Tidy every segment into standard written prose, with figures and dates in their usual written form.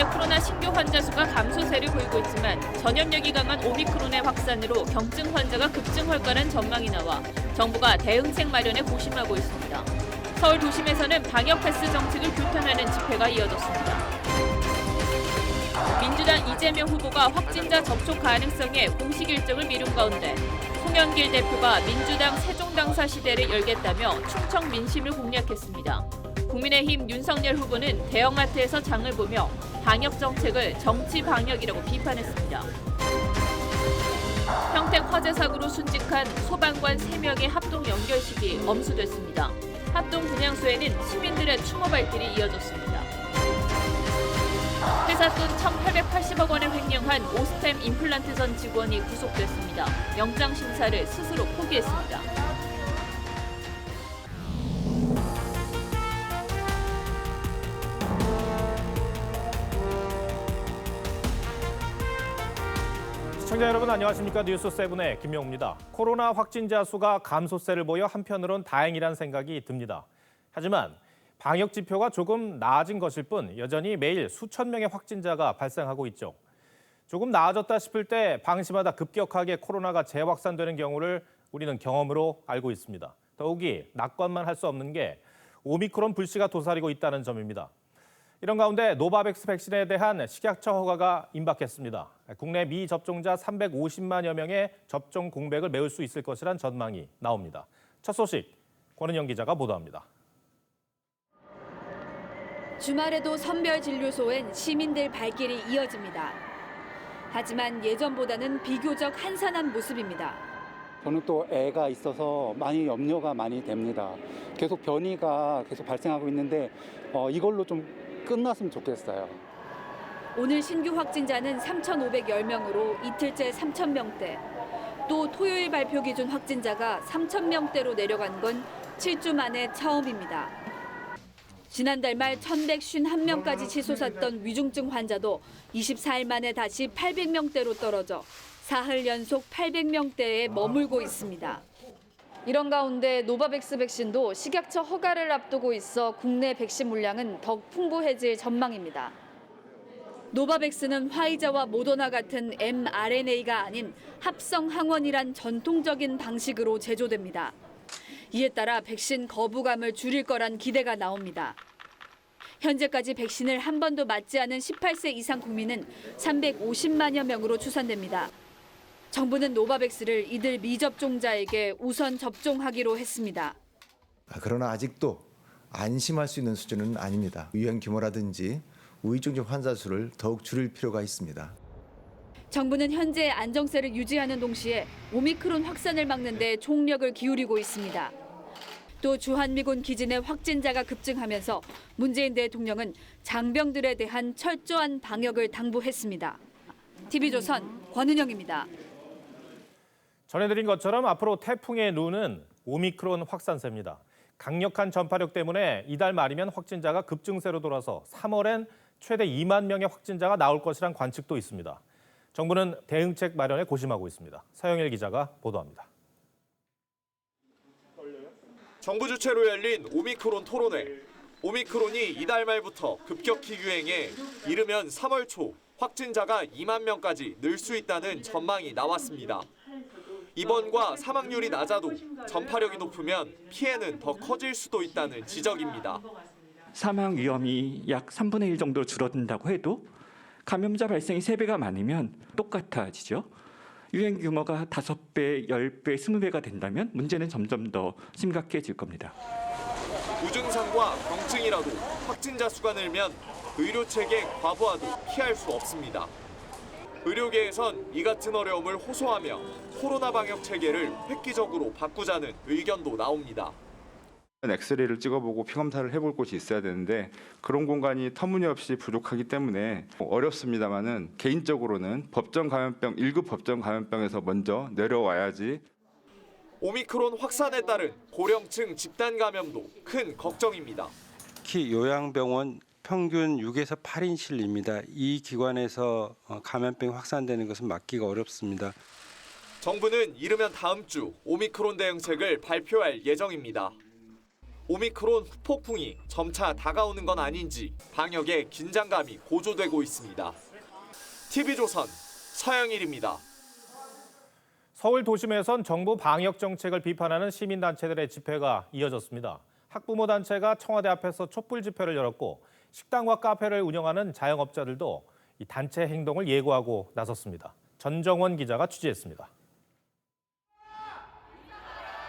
국내 코로나 신규 환자 수가 감소세를 보이고 있지만 전염력이 강한 오미크론의 확산으로 경증 환자가 급증할 거란 전망이 나와 정부가 대응책 마련에 고심하고 있습니다. 서울 도심에서는 방역 패스 정책을 규탄하는 집회가 이어졌습니다. 민주당 이재명 후보가 확진자 접촉 가능성에 공식 일정을 미룬 가운데 송영길 대표가 민주당 세종당사 시대를 열겠다며 충청 민심을 공략했습니다. 국민의힘 윤석열 후보는 대형마트에서 장을 보며 방역 정책을 정치 방역이라고 비판했습니다. 평택 화재 사고로 순직한 소방관 3명의 합동 연결식이 엄수됐습니다. 합동 분향소에는 시민들의 추모 발길이 이어졌습니다. 회사 돈 1,880억 원을 횡령한 오스템 임플란트 전 직원이 구속됐습니다. 영장 심사를 스스로 포기했습니다. 시청자 여러분 안녕하십니까? 뉴스7의 김명우입니다. 코로나 확진자 수가 감소세를 보여 한편으론 다행이란 생각이 듭니다. 하지만 방역 지표가 조금 나아진 것일 뿐 여전히 매일 수천 명의 확진자가 발생하고 있죠. 조금 나아졌다 싶을 때 방시마다 급격하게 코로나가 재확산되는 경우를 우리는 경험으로 알고 있습니다. 더욱이 낙관만 할 수 없는 게 오미크론 불씨가 도사리고 있다는 점입니다. 이런 가운데 노바백스 백신에 대한 식약처 허가가 임박했습니다. 국내 미접종자 350만여 명의 접종 공백을 메울 수 있을 것이란 전망이 나옵니다. 첫 소식, 권은영 기자가 보도합니다. 주말에도 선별진료소엔 시민들 발길이 이어집니다. 하지만 예전보다는 비교적 한산한 모습입니다. 저는 또 애가 있어서 많이 염려가 많이 됩니다. 계속 변이가 계속 발생하고 있는데 이걸로 좀 끝났으면 좋겠어요. 오늘 신규 확진자는 3,510명으로 이틀째 3,000명대. 또 토요일 발표 기준 확진자가 3,000명대로 내려간 건 7주 만에 처음입니다. 지난달 말 1,151명까지 치솟았던 위중증 환자도 24일 만에 다시 800명대로 떨어져 사흘 연속 800명대에 머물고 있습니다. 이런 가운데 노바백스 백신도 식약처 허가를 앞두고 있어 국내 백신 물량은 더욱 풍부해질 전망입니다. 노바백스는 화이자와 모더나 같은 mRNA가 아닌 합성 항원이란 전통적인 방식으로 제조됩니다. 이에 따라 백신 거부감을 줄일 거란 기대가 나옵니다. 현재까지 백신을 한 번도 맞지 않은 18세 이상 국민은 350만여 명으로 추산됩니다. 정부는 노바백스를 이들 미접종자에게 우선 접종하기로 했습니다. 그러나 아직도 안심할 수 있는 수준은 아닙니다. 유행 규모라든지 위중증 환자 수를 더욱 줄일 필요가 있습니다. 정부는 현재 안정세를 유지하는 동시에 오미크론 확산을 막는 데 총력을 기울이고 있습니다. 또 주한미군 기진의 확진자가 급증하면서 문재인 대통령은 장병들에 대한 철저한 방역을 당부했습니다. TV조선 권은영입니다. 전해드린 것처럼 앞으로 태풍의 루는 오미크론 확산세입니다. 강력한 전파력 때문에 이달 말이면 확진자가 급증세로 돌아서 3월엔 최대 2만 명의 확진자가 나올 것이란 관측도 있습니다. 정부는 대응책 마련에 고심하고 있습니다. 서영일 기자가 보도합니다. 정부 주최로 열린 오미크론 토론회. 오미크론이 이달 말부터 급격히 유행해 이르면 3월 초 확진자가 2만 명까지 늘 수 있다는 전망이 나왔습니다. 입원과 사망률이 낮아도 전파력이 높으면 피해는 더 커질 수도 있다는 지적입니다. 사망 위험이 약 3분의 1 정도 줄어든다고 해도 감염자 발생이 3배가 많으면 똑같아지죠. 유행 규모가 5배, 10배, 20배가 된다면 문제는 점점 더 심각해질 겁니다. 무증상과 경증이라도 확진자 수가 늘면 의료체계 과부하도 피할 수 없습니다. 의료계에선 이 같은 어려움을 호소하며 코로나 방역 체계를 획기적으로 바꾸자는 의견도 나옵니다. 엑스레이를 찍어보고 피검사를 해볼 곳이 있어야 되는데 그런 공간이 터무니없이 부족하기 때문에 어렵습니다만은 개인적으로는 법정 감염병 1급 법정 감염병에서 먼저 내려와야지. 오미크론 확산에 따른 고령층 집단 감염도 큰 걱정입니다. 특히 요양병원 평균 6에서 8인 실입니다. 이 기관에서 감염병이 확산되는 것은 막기가 어렵습니다. 정부는 이르면 다음 주 오미크론 대응책을 발표할 예정입니다. 오미크론 후폭풍이 점차 다가오는 건 아닌지 방역에 긴장감이 고조되고 있습니다. TV조선 서영일입니다. 서울 도심에선 정부 방역 정책을 비판하는 시민단체들의 집회가 이어졌습니다. 학부모 단체가 청와대 앞에서 촛불 집회를 열었고 식당과 카페를 운영하는 자영업자들도 이 단체 행동을 예고하고 나섰습니다. 전정원 기자가 취재했습니다.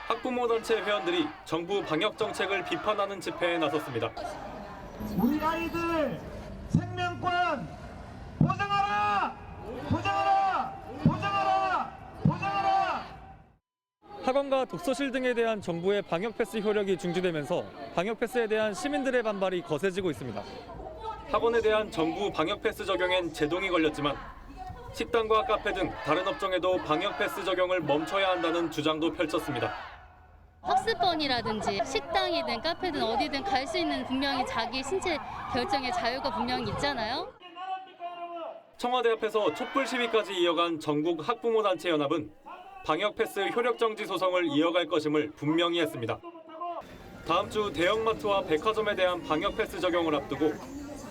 학부모 단체 회원들이 정부 방역 정책을 비판하는 집회에 나섰습니다. 우리 아이들 생명권 보장하라! 보장하라! 보장하라! 보장하라! 학원과 독서실 등에 대한 정부의 방역 패스 효력이 중지되면서 방역 패스에 대한 시민들의 반발이 거세지고 있습니다. 학원에 대한 정부 방역 패스 적용엔 제동이 걸렸지만 식당과 카페 등 다른 업종에도 방역 패스 적용을 멈춰야 한다는 주장도 펼쳤습니다. 학습원이라든지 식당이든 카페든 어디든 갈 수 있는 분명히 자기 신체 결정의 자유가 분명히 있잖아요. 청와대 앞에서 촛불 시위까지 이어간 전국 학부모단체 연합은 방역 패스 효력 정지 소송을 이어갈 것임을 분명히 했습니다. 다음 주 대형마트와 백화점에 대한 방역 패스 적용을 앞두고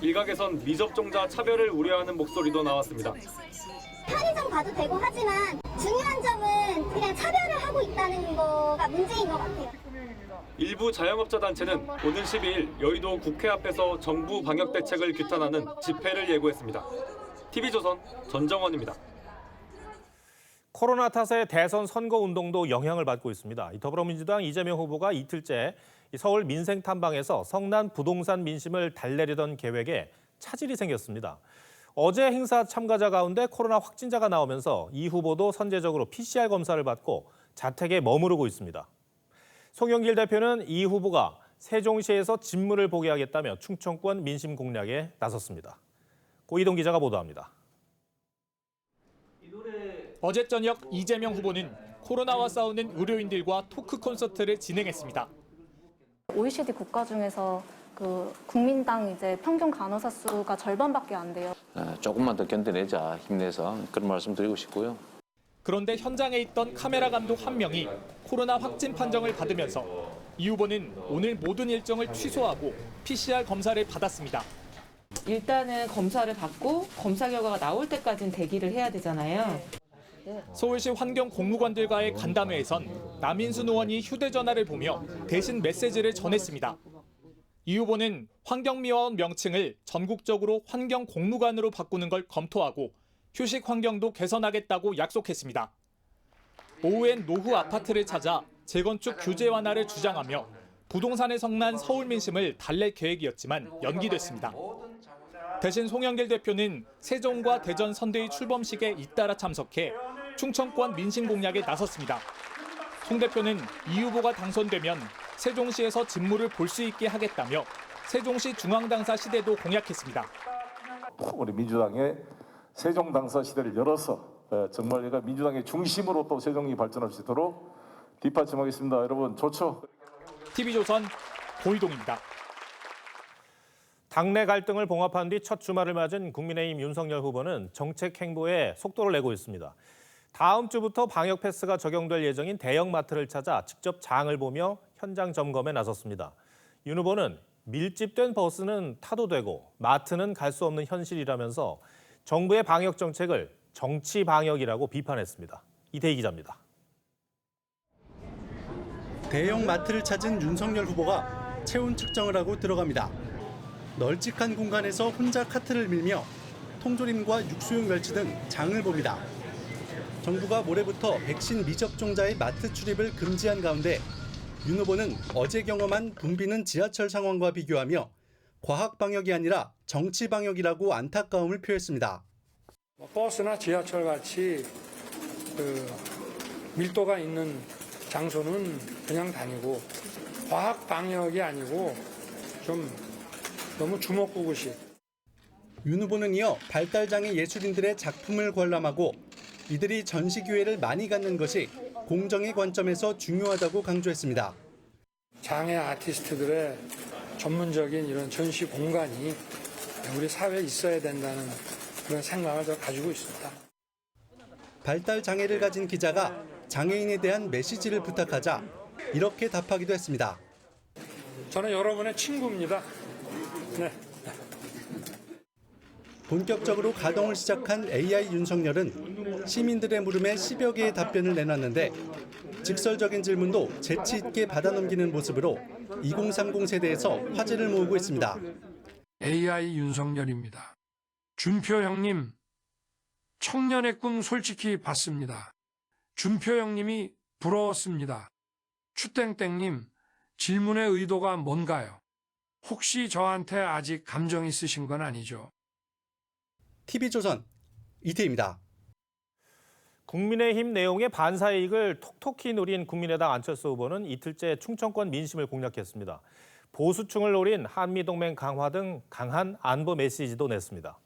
일각에선 미접종자 차별을 우려하는 목소리도 나왔습니다. 편의점 가도 되고 하지만 중요한 점은 그냥 차별을 하고 있다는 거가 문제인 것 같아요. 일부 자영업자 단체는 오는 12일 여의도 국회 앞에서 정부 방역 대책을 규탄하는 집회를 예고했습니다. TV조선 전정원입니다. 코로나 탓에 대선 선거 운동도 영향을 받고 있습니다. 더불어민주당 이재명 후보가 이틀째 서울 민생 탐방에서 성난 부동산 민심을 달래려던 계획에 차질이 생겼습니다. 어제 행사 참가자 가운데 코로나 확진자가 나오면서 이 후보도 선제적으로 PCR 검사를 받고 자택에 머무르고 있습니다. 송영길 대표는 이 후보가 세종시에서 진물을 보게 하겠다며 충청권 민심 공략에 나섰습니다. 고이동 기자가 보도합니다. 어제 저녁 이재명 후보는 코로나와 싸우는 의료인들과 토크 콘서트를 진행했습니다. OECD 국가 중에서 국민당 이제 평균 간호사 수가 절반밖에 안 돼요. 조금만 더 견뎌내자, 힘내서 그런 말씀 드리고 싶고요. 그런데 현장에 있던 카메라 감독 한 명이 코로나 확진 판정을 받으면서 이 후보는 오늘 모든 일정을 취소하고 PCR 검사를 받았습니다. 일단은 검사를 받고 검사 결과가 나올 때까지는 대기를 해야 되잖아요. 서울시 환경 공무관들과의 간담회에선 남인순 의원이 휴대전화를 보며 대신 메시지를 전했습니다. 이 후보는 환경미화원 명칭을 전국적으로 환경공무관으로 바꾸는 걸 검토하고 휴식 환경도 개선하겠다고 약속했습니다. 오후엔 노후 아파트를 찾아 재건축 규제 완화를 주장하며 부동산의 성난 서울 민심을 달랠 계획이었지만 연기됐습니다. 대신 송영길 대표는 세종과 대전 선대위 출범식에 잇따라 참석해 충청권 민심 공략에 나섰습니다. 송 대표는 이 후보가 당선되면 세종시에서 진물을 볼 수 있게 하겠다며 세종시 중앙당사 시대도 공약했습니다. 우리 민주당의 세종당사 시대를 열어서 정말 얘가 민주당의 중심으로 또 세종이 발전할 수 있도록 뒷받침하겠습니다. 여러분 좋죠? TV조선 고이동입니다. 당내 갈등을 봉합한 뒤 첫 주말을 맞은 국민의힘 윤석열 후보는 정책 행보에 속도를 내고 있습니다. 다음 주부터 방역 패스가 적용될 예정인 대형마트를 찾아 직접 장을 보며 현장 점검에 나섰습니다. 윤 후보는 밀집된 버스는 타도 되고 마트는 갈 수 없는 현실이라면서 정부의 방역 정책을 정치 방역이라고 비판했습니다. 이태희 기자입니다. 대형 마트를 찾은 윤석열 후보가 체온 측정을 하고 들어갑니다. 널찍한 공간에서 혼자 카트를 밀며 통조림과 육수용 멸치 등 장을 봅니다. 정부가 모레부터 백신 미접종자의 마트 출입을 금지한 가운데 윤 후보는 어제 경험한 붐비는 지하철 상황과 비교하며 과학 방역이 아니라 정치 방역이라고 안타까움을 표했습니다. 버스나 지하철 같이 밀도가 있는 장소는 그냥 다니고 과학 방역이 아니고 좀 너무 주먹구구식. 윤 후보는 이어 발달장애 예술인들의 작품을 관람하고 이들이 전시 기회를 많이 갖는 것이 공정의 관점에서 중요하다고 강조했습니다. 장애 아티스트들의 전문적인 이런 전시 공간이 우리 사회에 있어야 된다는 그런 생각을 저 가지고 있습니다. 발달 장애를 가진 기자가 장애인에 대한 메시지를 부탁하자 이렇게 답하기도 했습니다. 저는 여러분의 친구입니다. 네. 본격적으로 가동을 시작한 AI 윤석열은 시민들의 물음에 10여 개의 답변을 내놨는데 직설적인 질문도 재치 있게 받아넘기는 모습으로 2030 세대에서 화제를 모으고 있습니다. AI 윤석열입니다. 준표 형님, 청년의 꿈 솔직히 봤습니다. 준표 형님이 부러웠습니다. 추땡땡님, 질문의 의도가 뭔가요? 혹시 저한테 아직 감정 있으신 건 아니죠? TV조선 이태희입니다. 국민의힘 내용의 반사이익을 톡톡히 노린 국민의당 안철수 후보는 이틀째 충청권 민심을 공략했습니다. 보수층을 노린 한미동맹 강화 등 강한 안보 메시지도 냈습니다.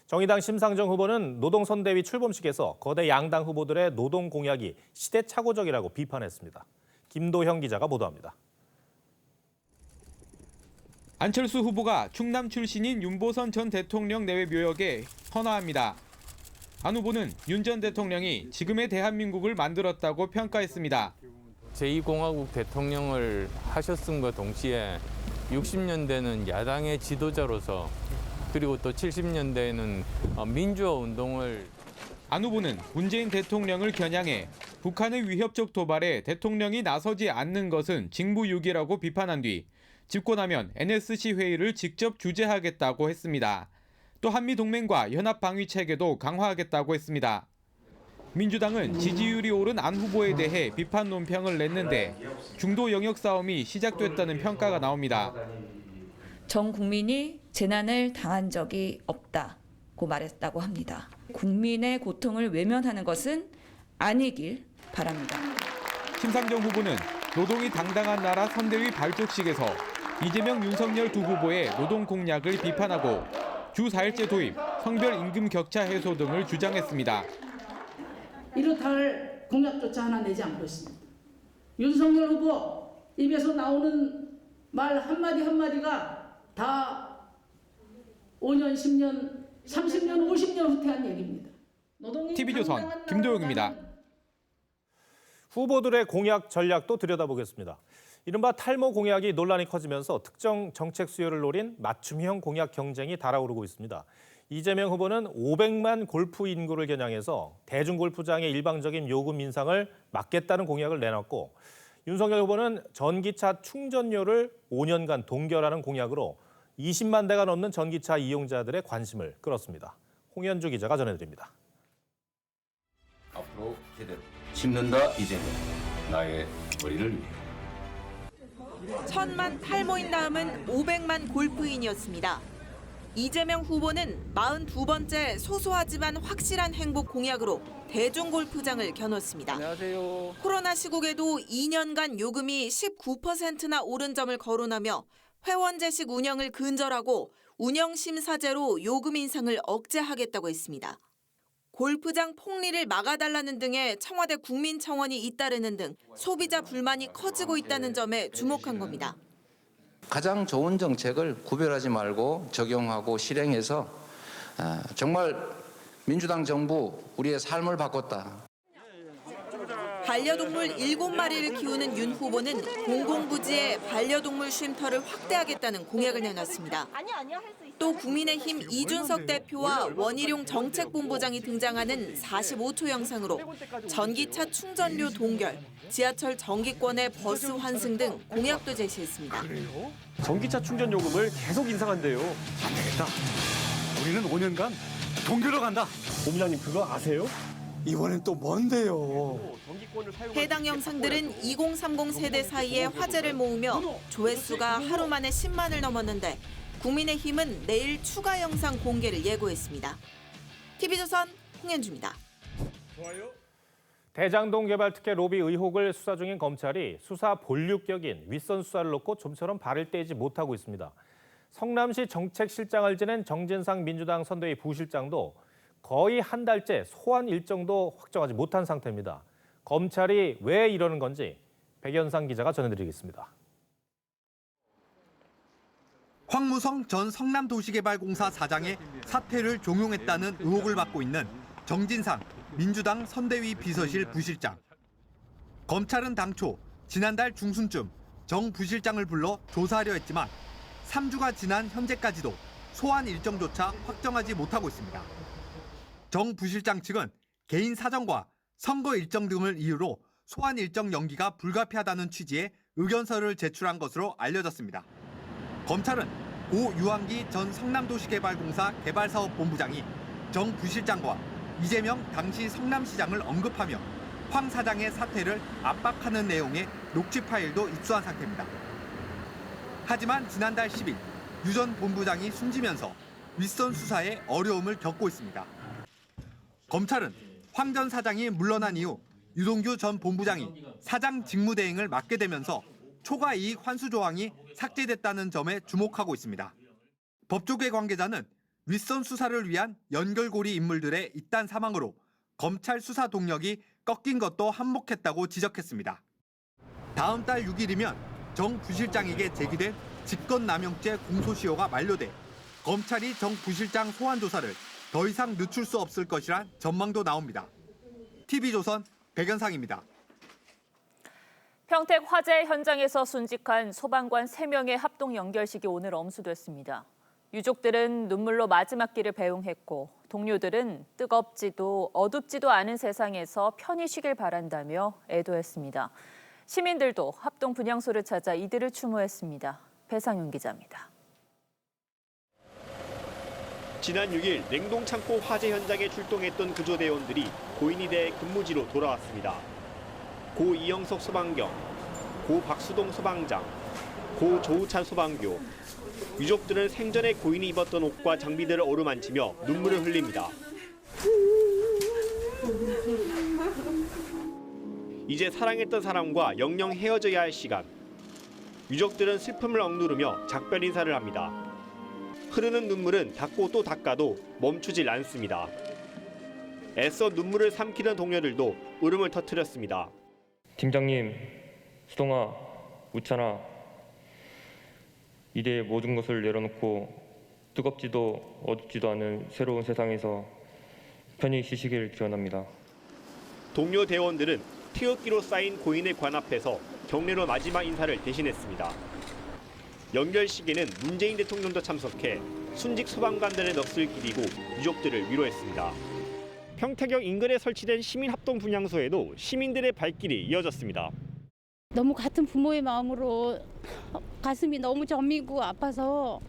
정의당 심상정 후보는 노동선대위 출범식에서 거대 양당 후보들의 노동 공약이 시대착오적이라고 비판했습니다. 김도형 기자가 보도합니다. 안철수 후보가 충남 출신인 윤보선 전 대통령 내외 묘역에 헌화합니다. 안 후보는 윤 전 대통령이 지금의 대한민국을 만들었다고 평가했습니다. 제2공화국 대통령을 하셨음과 동시에 60년대는 야당의 지도자로서 그리고 또 70년대에는 민주화 운동을 안 후보는 문재인 대통령을 겨냥해 북한의 위협적 도발에 대통령이 나서지 않는 것은 직무유기라고 비판한 뒤 집권하면 NSC 회의를 직접 주재하겠다고 했습니다. 또 한미동맹과 연합방위체계도 강화하겠다고 했습니다. 민주당은 지지율이 오른 안 후보에 대해 비판 논평을 냈는데 중도 영역 싸움이 시작됐다는 평가가 나옵니다. 전 국민이 재난을 당한 적이 없다고 말했다고 합니다. 국민의 고통을 외면하는 것은 아니길 바랍니다. 심상정 후보는 노동이 당당한 나라 선대위 발족식에서 이재명, 윤석열 두 후보의 노동 공약을 비판하고 주 4일제 도입, 성별 임금 격차 해소 등을 주장했습니다. 이렇다 할 공약조차 하나 내지 않고 있습니다. 윤석열 후보 입에서 나오는 말 한마디 한마디가 다 5년, 10년, 30년, 50년 후퇴한 얘기입니다. TV조선 김도영입니다. 후보들의 공약 전략도 들여다보겠습니다. 이른바 탈모 공약이 논란이 커지면서 특정 정책 수요를 노린 맞춤형 공약 경쟁이 달아오르고 있습니다. 이재명 후보는 500만 골프 인구를 겨냥해서 대중골프장의 일방적인 요금 인상을 막겠다는 공약을 내놨고 윤석열 후보는 전기차 충전료를 5년간 동결하는 공약으로 20만 대가 넘는 전기차 이용자들의 관심을 끌었습니다. 홍현주 기자가 전해드립니다. 앞으로 제대로 심는다 이재명, 나의 머리를 위해. 1000만 탈모인 다음은 500만 골프인이었습니다. 이재명 후보는 42번째 소소하지만 확실한 행복 공약으로 대중골프장을 겨눴습니다. 안녕하세요. 코로나 시국에도 2년간 요금이 19%나 오른 점을 거론하며 회원제식 운영을 근절하고 운영심사제로 요금 인상을 억제하겠다고 했습니다. 골프장 폭리를 막아달라는 등의 청와대 국민청원이 잇따르는 등 소비자 불만이 커지고 있다는 점에 주목한 겁니다. 가장 좋은 정책을 구별하지 말고 적용하고 실행해서 정말 민주당 정부 우리의 삶을 바꿨다. 반려동물 7마리를 키우는 윤 후보는 공공부지에 반려동물 쉼터를 확대하겠다는 공약을 내놨습니다. 또 국민의힘 이준석 대표와 원희룡 정책본부장이 등장하는 45초 영상으로 전기차 충전료 동결, 지하철 정기권의 버스 환승 등 공약도 제시했습니다. 그래요? 전기차 충전 요금을 계속 인상한대요. 안 되겠다. 우리는 5년간 동결로 간다. 본부장님 그거 아세요? 이번엔 또 뭔데요? 해당 영상들은 2030 세대 사이에 화제를 모으며 조회수가 하루 만에 10만을 넘었는데 국민의힘은 내일 추가 영상 공개를 예고했습니다. TV조선 홍현주입니다. 대장동 개발 특혜 로비 의혹을 수사 중인 검찰이 수사 본류격인 윗선 수사를 놓고 좀처럼 발을 떼지 못하고 있습니다. 성남시 정책실장을 지낸 정진상 민주당 선대위 부실장도 거의 한 달째 소환 일정도 확정하지 못한 상태입니다. 검찰이 왜 이러는 건지 백연상 기자가 전해드리겠습니다. 황무성 전 성남도시개발공사 사장의 사퇴를 종용했다는 의혹을 받고 있는 정진상 민주당 선대위 비서실 부실장. 검찰은 당초 지난달 중순쯤 정 부실장을 불러 조사하려 했지만 3주가 지난 현재까지도 소환 일정조차 확정하지 못하고 있습니다. 정 부실장 측은 개인 사정과 선거 일정 등을 이유로 소환 일정 연기가 불가피하다는 취지의 의견서를 제출한 것으로 알려졌습니다. 검찰은 고 유한기 전 성남도시개발공사 개발사업본부장이 정 부실장과 이재명 당시 성남시장을 언급하며 황 사장의 사퇴를 압박하는 내용의 녹취 파일도 입수한 상태입니다. 하지만 지난달 10일 유 전 본부장이 숨지면서 윗선 수사에 어려움을 겪고 있습니다. 검찰은 황 전 사장이 물러난 이후 유동규 전 본부장이 사장 직무대행을 맡게 되면서 초과이익 환수 조항이 삭제됐다는 점에 주목하고 있습니다. 법조계 관계자는 윗선 수사를 위한 연결고리 인물들의 잇단 사망으로 검찰 수사 동력이 꺾인 것도 한몫했다고 지적했습니다. 다음 달 6일이면 정 부실장에게 제기된 직권남용죄 공소시효가 만료돼 검찰이 정 부실장 소환 조사를 더 이상 늦출 수 없을 것이란 전망도 나옵니다. TV조선 백연상입니다. 평택 화재 현장에서 순직한 소방관 3명의 합동 연결식이 오늘 엄수됐습니다. 유족들은 눈물로 마지막 길을 배웅했고 동료들은 뜨겁지도 어둡지도 않은 세상에서 편히 쉬길 바란다며 애도했습니다. 시민들도 합동 분향소를 찾아 이들을 추모했습니다. 배상윤 기자입니다. 지난 6일 냉동창고 화재 현장에 출동했던 구조대원들이 고인이대 근무지로 돌아왔습니다. 고 이영석 소방경, 고 박수동 소방장, 고 조우찬 소방교, 유족들은 생전에 고인이 입었던 옷과 장비들을 어루만지며 눈물을 흘립니다. 이제 사랑했던 사람과 영영 헤어져야 할 시간. 유족들은 슬픔을 억누르며 작별 인사를 합니다. 흐르는 눈물은 닦고 또 닦아도 멈추질 않습니다. 애써 눈물을 삼키는 동료들도 울음을 터뜨렸습니다. 팀장님, 수동아, 우찬아, 이대의 모든 것을 내려놓고 뜨겁지도 어둡지도 않은 새로운 세상에서 편히 쉬시길 기원합니다. 동료 대원들은 태극기로 쌓인 고인의 관 앞에서 경례로 마지막 인사를 대신했습니다. 연결식에는 문재인 대통령도 참석해 순직 소방관들의 넋을 기리고 유족들을 위로했습니다. 평택역 인근에 설치된 시민합동 분향소에도 시민들의 발길이 이어졌습니다. 너무 같은 부모의 마음으로 가슴이 너무 저미고 아파서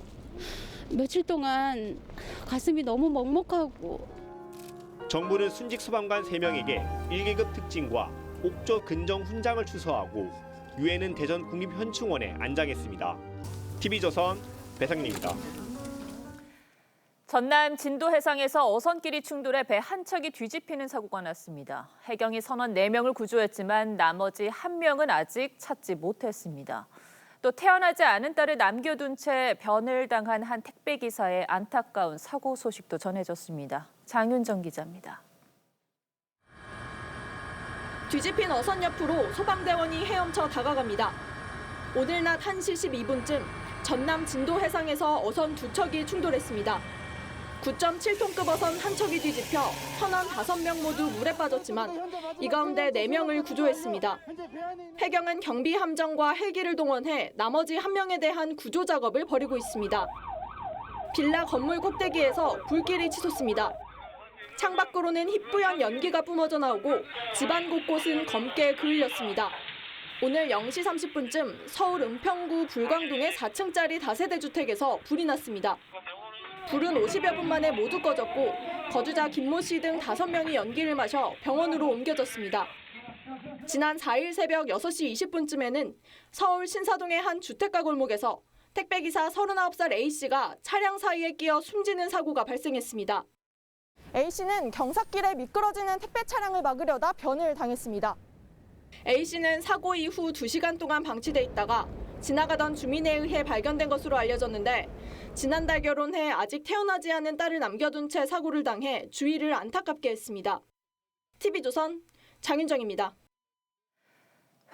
며칠 동안 가슴이 너무 먹먹하고. 정부는 순직 소방관 3명에게 1계급 특징과 옥조 근정 훈장을 추서하고 유해는 대전 국립현충원에 안장했습니다. TV조선 배상민입니다. 전남 진도 해상에서 어선끼리 충돌해 배 한 척이 뒤집히는 사고가 났습니다. 해경이 선원 4명을 구조했지만 나머지 1명은 아직 찾지 못했습니다. 또 태어나지 않은 딸을 남겨둔 채 변을 당한 한 택배기사의 안타까운 사고 소식도 전해졌습니다. 장윤정 기자입니다. 뒤집힌 어선 옆으로 소방대원이 헤엄쳐 다가갑니다. 오늘 낮 1시 12분쯤 전남 진도 해상에서 어선 2척이 충돌했습니다. 9.7톤급 어선 한 척이 뒤집혀 선원 5명 모두 물에 빠졌지만 이 가운데 4명을 구조했습니다. 해경은 경비 함정과 헬기를 동원해 나머지 1명에 대한 구조 작업을 벌이고 있습니다. 빌라 건물 꼭대기에서 불길이 치솟습니다. 창밖으로는 희뿌연 연기가 뿜어져 나오고 집안 곳곳은 검게 그을렸습니다. 오늘 0시 30분쯤 서울 은평구 불광동의 4층짜리 다세대 주택에서 불이 났습니다. 불은 50여 분 만에 모두 꺼졌고 거주자 김모 씨 등 5명이 연기를 마셔 병원으로 옮겨졌습니다. 지난 4일 새벽 6시 20분쯤에는 서울 신사동의 한 주택가 골목에서 택배기사 39살 A씨가 차량 사이에 끼어 숨지는 사고가 발생했습니다. A씨는 경사길에 미끄러지는 택배 차량을 막으려다 변을 당했습니다. A씨는 사고 이후 2시간 동안 방치돼 있다가 지나가던 주민에 의해 발견된 것으로 알려졌는데 지난달 결혼해 아직 태어나지 않은 딸을 남겨둔 채 사고를 당해 주위를 안타깝게 했습니다. TV조선 장윤정입니다.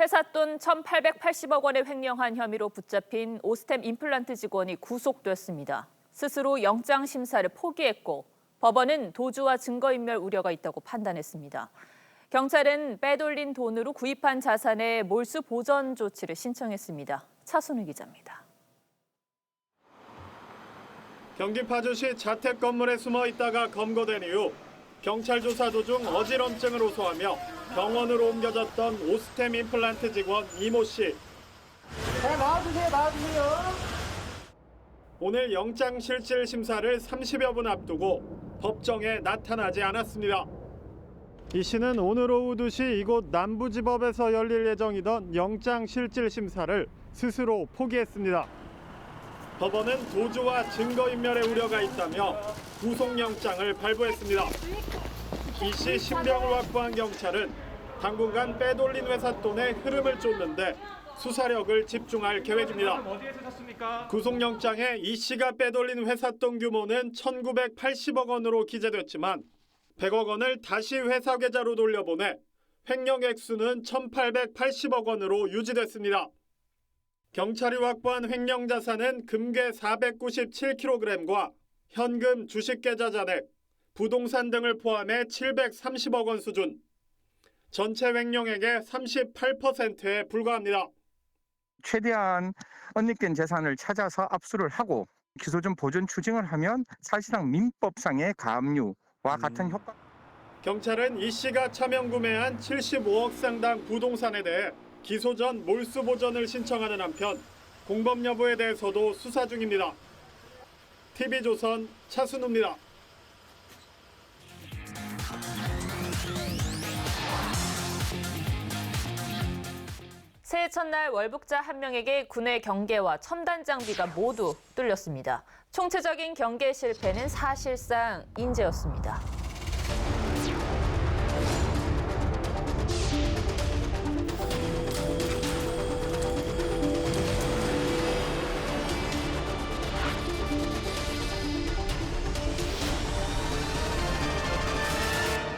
회사 돈 1,880억 원을 횡령한 혐의로 붙잡힌 오스템 임플란트 직원이 구속됐습니다. 스스로 영장 심사를 포기했고 법원은 도주와 증거인멸 우려가 있다고 판단했습니다. 경찰은 빼돌린 돈으로 구입한 자산의 몰수 보전 조치를 신청했습니다. 차순우 기자입니다. 경기 파주시 자택 건물에 숨어 있다가 검거된 이후 경찰 조사 도중 어지럼증을 호소하며 병원으로 옮겨졌던 오스템 임플란트 직원 이모 씨. 나와주세요. 오늘 영장 실질 심사를 30여 분 앞두고 법정에 나타나지 않았습니다. 이 씨는 오늘 오후 2시 이곳 남부지법에서 열릴 예정이던 영장 실질 심사를 스스로 포기했습니다. 법원은 도주와 증거인멸의 우려가 있다며 구속영장을 발부했습니다. 이 씨 신병을 확보한 경찰은 당분간 빼돌린 회사 돈의 흐름을 쫓는데 수사력을 집중할 계획입니다. 구속영장에 이 씨가 빼돌린 회사 돈 규모는 1,980억 원으로 기재됐지만 100억 원을 다시 회사 계좌로 돌려보내 횡령 액수는 1,880억 원으로 유지됐습니다. 경찰이 확보한 횡령 자산은 금괴 497kg과 현금, 주식 계좌 잔액, 부동산 등을 포함해 730억 원 수준. 전체 횡령액의 38%에 불과합니다. 최대한 언니권 재산을 찾아서 압수를 하고 기소전 보존 추징을 하면 사실상 민법상의 가압류와 같은 효과. 경찰은 이 씨가 차명 구매한 75억 상당 부동산에 대해 기소 전 몰수 보전을 신청하는 한편 공범 여부에 대해서도 수사 중입니다. TV조선 차순우입니다. 새해 첫날 월북자 한 명에게 군의 경계와 첨단 장비가 모두 뚫렸습니다. 총체적인 경계 실패는 사실상 인재였습니다.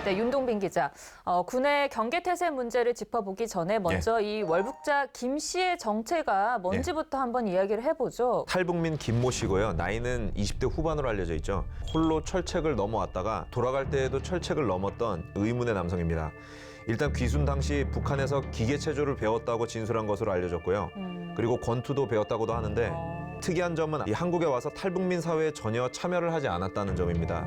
네, 윤동빈 기자, 군의 경계태세 문제를 짚어보기 전에 먼저 이 월북자 김 씨의 정체가 뭔지부터 한번 이야기를 해보죠. 탈북민 김모 씨고요. 나이는 20대 후반으로 알려져 있죠. 홀로 철책을 넘어왔다가 돌아갈 때에도 철책을 넘었던 의문의 남성입니다. 일단 귀순 당시 북한에서 기계체조를 배웠다고 진술한 것으로 알려졌고요. 그리고 권투도 배웠다고도 하는데 특이한 점은 이 한국에 와서 탈북민 사회에 전혀 참여를 하지 않았다는 점입니다.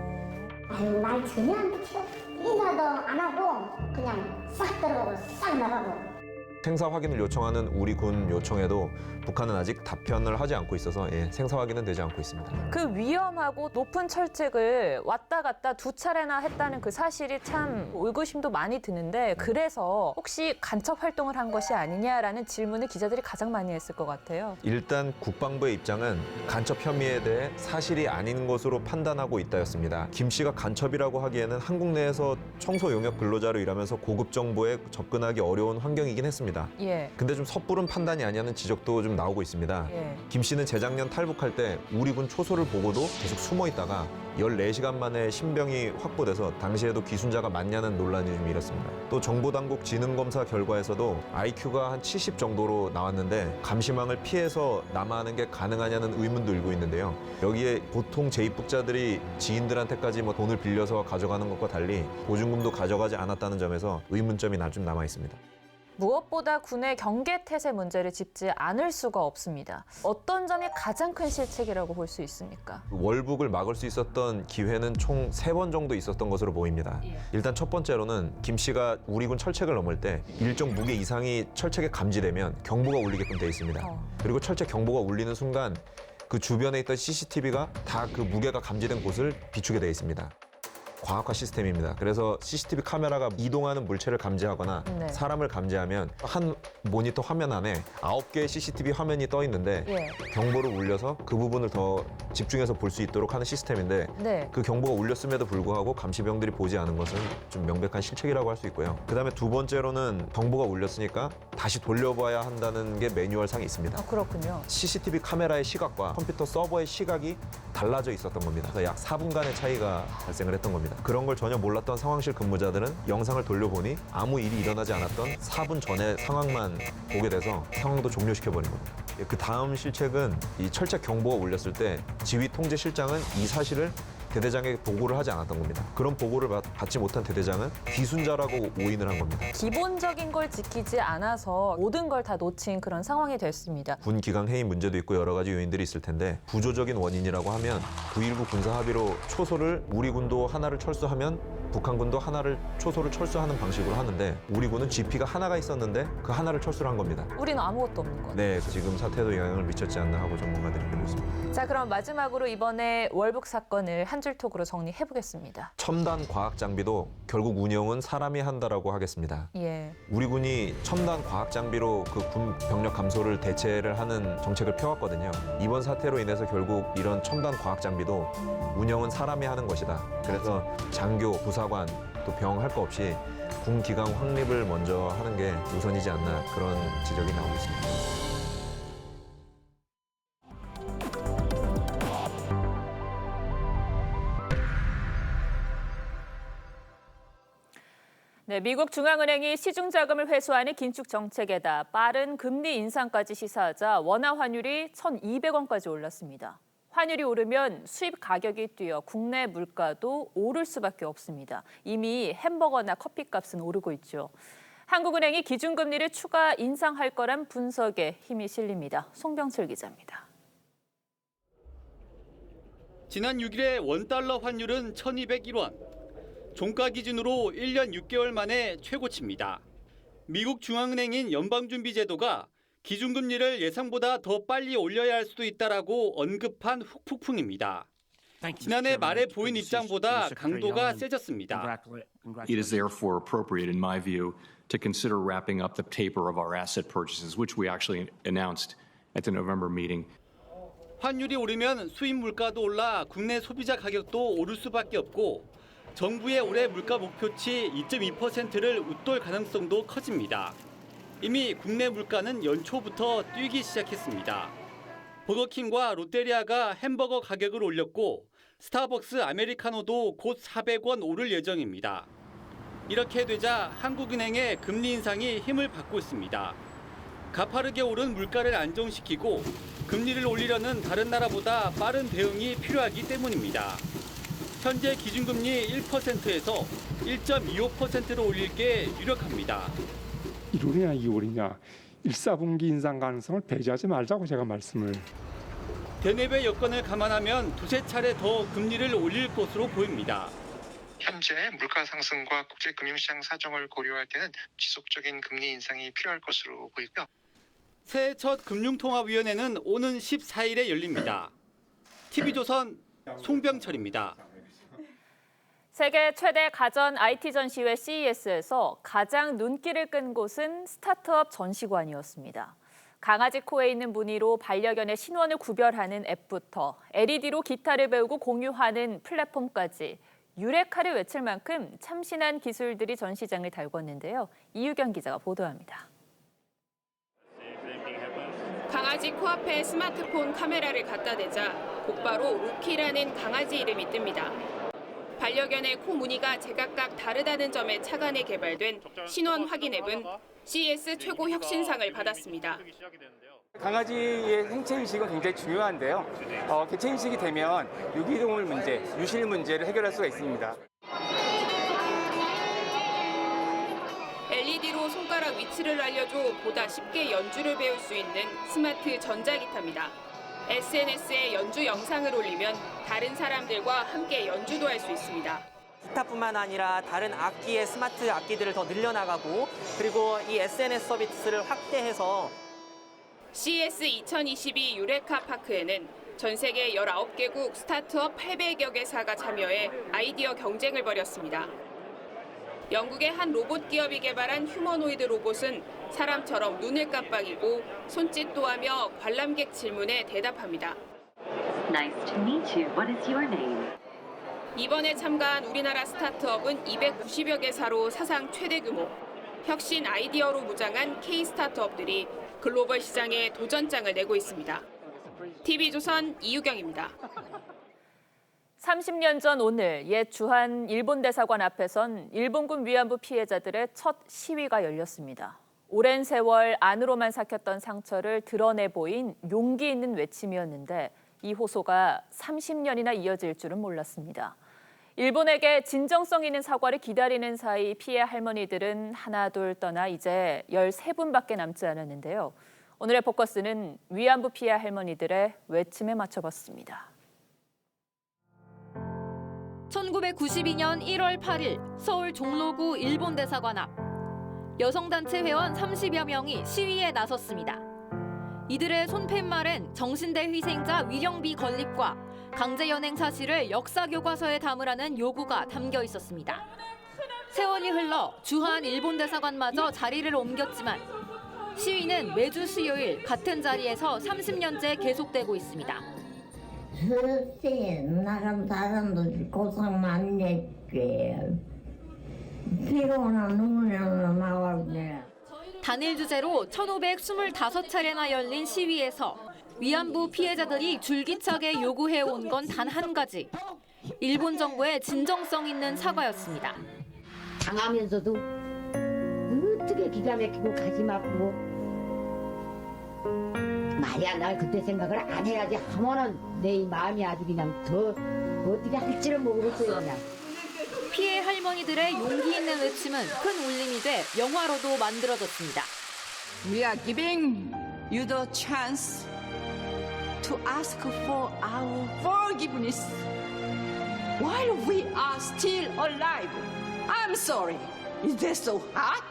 아유, 말 전혀 안 듣죠. 인사도 안 하고 그냥 싹 들어가고 싹 나가고. 생사 확인을 요청하는 우리 군 요청에도 북한은 아직 답변을 하지 않고 있어서 생사 확인은 되지 않고 있습니다. 그 위험하고 높은 철책을 왔다 갔다 2차례나 했다는 그 사실이 참 의구심도 많이 드는데 그래서 혹시 간첩 활동을 한 것이 아니냐라는 질문을 기자들이 가장 많이 했을 것 같아요. 일단 국방부의 입장은 간첩 혐의에 대해 사실이 아닌 것으로 판단하고 있다였습니다. 김 씨가 간첩이라고 하기에는 한국 내에서 청소 용역 근로자로 일하면서 고급 정보에 접근하기 어려운 환경이긴 했습니다. 근데 좀 섣부른 판단이 아니냐는 지적도 좀 나오고 있습니다. 김 씨는 재작년 탈북할 때 우리 군 초소를 보고도 계속 숨어 있다가 14시간 만에 신병이 확보돼서 당시에도 귀순자가 맞냐는 논란이 좀 일었습니다. 또 정보당국 지능검사 결과에서도 IQ가 한 70 정도로 나왔는데 감시망을 피해서 남하하는 게 가능하냐는 의문도 일고 있는데요. 여기에 보통 재입국자들이 지인들한테까지 돈을 빌려서 가져가는 것과 달리 보증금도 가져가지 않았다는 점에서 의문점이 좀 남아 있습니다. 무엇보다 군의 경계태세 문제를 짚지 않을 수가 없습니다. 어떤 점이 가장 큰 실책이라고 볼 수 있습니까? 월북을 막을 수 있었던 기회는 총 3번 정도 있었던 것으로 보입니다. 일단 첫 번째로는 김 씨가 우리 군 철책을 넘을 때 일정 무게 이상이 철책에 감지되면 경보가 울리게끔 돼 있습니다. 그리고 철책 경보가 울리는 순간 그 주변에 있던 CCTV가 다 그 무게가 감지된 곳을 비추게 돼 있습니다. 과학화 시스템입니다. 그래서 CCTV 카메라가 이동하는 물체를 감지하거나 사람을 감지하면 한 모니터 화면 안에 9개의 CCTV 화면이 떠 있는데 경보를 울려서 그 부분을 더 집중해서 볼 수 있도록 하는 시스템인데 그 경보가 울렸음에도 불구하고 감시병들이 보지 않은 것은 좀 명백한 실책이라고 할 수 있고요. 그다음에 두 번째로는 경보가 울렸으니까 다시 돌려봐야 한다는 게 매뉴얼상에 있습니다. 그렇군요. CCTV 카메라의 시각과 컴퓨터 서버의 시각이 달라져 있었던 겁니다. 그래서 약 4분간의 차이가 발생을 했던 겁니다. 그런 걸 전혀 몰랐던 상황실 근무자들은 영상을 돌려보니 아무 일이 일어나지 않았던 4분 전의 상황만 보게 돼서 상황도 종료시켜버린 겁니다. 그 다음 실책은 이 철책 경보가 울렸을 때 지휘 통제실장은 이 사실을 대대장에게 보고를 하지 않았던 겁니다. 그런 보고를 받지 못한 대대장은 귀순자라고 오인을 한 겁니다. 기본적인 걸 지키지 않아서 모든 걸 다 놓친 그런 상황이 됐습니다. 군 기강 해임 문제도 있고 여러 가지 요인들이 있을 텐데 구조적인 원인이라고 하면 9.19 군사 합의로 초소를 우리 군도 하나를 철수하면 북한군도 하나를 초소를 철수하는 방식으로 하는데 우리 군은 GP가 하나가 있었는데 그 하나를 철수를 한 겁니다. 우리는 아무것도 없는 거예요. 네, 지금 사태에도 영향을 미쳤지 않나 하고 전문가들이 보고 있습니다. 자, 그럼 마지막으로 이번에 월북 사건을 한 줄 톡으로 정리해 보겠습니다. 첨단 과학 장비도 결국 운영은 사람이 한다라고 하겠습니다. 예. 우리 군이 첨단 과학 장비로 그 군 병력 감소를 대체를 하는 정책을 펴왔거든요. 이번 사태로 인해서 결국 이런 첨단 과학 장비도 운영은 사람이 하는 것이다. 그래서 장교, 부사관, 또 병 할 거 없이 군 기강 확립을 먼저 하는 게 우선이지 않나 그런 지적이 나오고 있습니다. 네, 미국 중앙은행이 시중 자금을 회수하는 긴축 정책에다 빠른 금리 인상까지 시사하자 원화 환율이 1,200원까지 올랐습니다. 환율이 오르면 수입 가격이 뛰어 국내 물가도 오를 수밖에 없습니다. 이미 햄버거나 커피값은 오르고 있죠. 한국은행이 기준금리를 추가 인상할 거란 분석에 힘이 실립니다. 송병철 기자입니다. 지난 6일에 원달러 환율은 1,201원. 종가 기준으로 1년 6개월 만에 최고치입니다. 미국 중앙은행인 연방준비제도가 기준금리를 예상보다 더 빨리 올려야 할 수도 있다라고 언급한 훅폭풍입니다. 지난해 말에 보인 입장보다 강도가 세졌습니다. It is therefore appropriate, in my view, to consider wrapping up the taper of our asset purchases, which we actually announced at the November meeting. 환율이 오르면 수입 물가도 올라 국내 소비자 가격도 오를 수밖에 없고 정부의 올해 물가 목표치 2.2%를 웃돌 가능성도 커집니다. 이미 국내 물가는 연초부터 뛰기 시작했습니다. 버거킹과 롯데리아가 햄버거 가격을 올렸고 스타벅스 아메리카노도 곧 400원 오를 예정입니다. 이렇게 되자 한국은행의 금리 인상이 힘을 받고 있습니다. 가파르게 오른 물가를 안정시키고 금리를 올리려는 다른 나라보다 빠른 대응이 필요하기 때문입니다. 현재 기준금리 1%에서 1.25%로 올릴 게 유력합니다. 1월이냐 2월이냐 1사분기 인상 가능성을 배제하지 말자고 제가 말씀을. 대내외 여건을 감안하면 두세 차례 더 금리를 올릴 것으로 보입니다. 현재 물가 상승과 국제 금융시장 사정을 고려할 때는 지속적인 금리 인상이 필요할 것으로 보이고요. 새해 첫 금융통화위원회는 오는 14일에 열립니다. TV조선 송병철입니다. 세계 최대 가전 IT 전시회 CES에서 가장 눈길을 끈 곳은 스타트업 전시관이었습니다. 강아지 코에 있는 무늬로 반려견의 신원을 구별하는 앱부터 LED로 기타를 배우고 공유하는 플랫폼까지 유레카를 외칠 만큼 참신한 기술들이 전시장을 달궜는데요. 이유경 기자가 보도합니다. 강아지 코앞에 스마트폰 카메라를 갖다 대자 곧바로 루키라는 강아지 이름이 뜹니다. 반려견의 코 무늬가 제각각 다르다는 점에 착안해 개발된 신원 확인 앱은 CES 최고 혁신상을 받았습니다. 강아지의 생체 인식은 굉장히 중요한데요. 개체 인식이 되면 유기동물 문제, 유실 문제를 해결할 수가 있습니다. LED로 손가락 위치를 알려줘 보다 쉽게 연주를 배울 수 있는 스마트 전자기타입니다. SNS에 연주 영상을 올리면 다른 사람들과 함께 연주도 할 수 있습니다. 기타뿐만 아니라 다른 악기의 스마트 악기들을 더 늘려나가고 그리고 이 SNS 서비스를 확대해서 CES 2022 유레카 파크에는 전 세계 19개국 스타트업 800여 개사가 참여해 아이디어 경쟁을 벌였습니다. 영국의 한 로봇 기업이 개발한 휴머노이드 로봇은 사람처럼 눈을 깜빡이고 손짓도 하며 관람객 질문에 대답합니다. Nice to meet you. What is your name? 이번에 참가한 우리나라 스타트업은 290여 개사로 사상 최대 규모. 혁신 아이디어로 무장한 K 스타트업들이 글로벌 시장에 도전장을 내고 있습니다. TV조선 이유경입니다. 30년 전 오늘 옛 주한 일본 대사관 앞에선 일본군 위안부 피해자들의 첫 시위가 열렸습니다. 오랜 세월 안으로만 삭혔던 상처를 드러내 보인 용기 있는 외침이었는데 이 호소가 30년이나 이어질 줄은 몰랐습니다. 일본에게 진정성 있는 사과를 기다리는 사이 피해 할머니들은 하나둘 떠나 이제 13분밖에 남지 않았는데요. 오늘의 포커스는 위안부 피해 할머니들의 외침에 맞춰봤습니다. 1992년 1월 8일 서울 종로구 일본대사관 앞 여성단체 회원 30여 명이 시위에 나섰습니다. 이들의 손팻말엔 정신대 희생자 위령비 건립과 강제연행 사실을 역사교과서에 담으라는 요구가 담겨 있었습니다. 세월이 흘러 주한 일본대사관마저 자리를 옮겼지만 시위는 매주 수요일 같은 자리에서 30년째 계속되고 있습니다. 글쎄, 나랑 사람도 고생 많이 했지. 피로나 눈물이나 나왔네. 단일 주제로 1525차례나 열린 시위에서 위안부 피해자들이 줄기차게 요구해온 건 단 한 가지. 일본 정부의 진정성 있는 사과였습니다. 당하면서도 어떻게 기가 막히고 가지 말고 말이야, 날 그때 생각을 안 해야지 하면은 내 마음이 아주 그냥 더 어떻게 할지를 모르겠어요. 그냥. 피해 할머니들의 용기 있는 외침은 큰 울림이 돼 영화로도 만들어졌습니다. We are giving you the chance to ask for our forgiveness while we are still alive. I'm sorry. Is that so hard?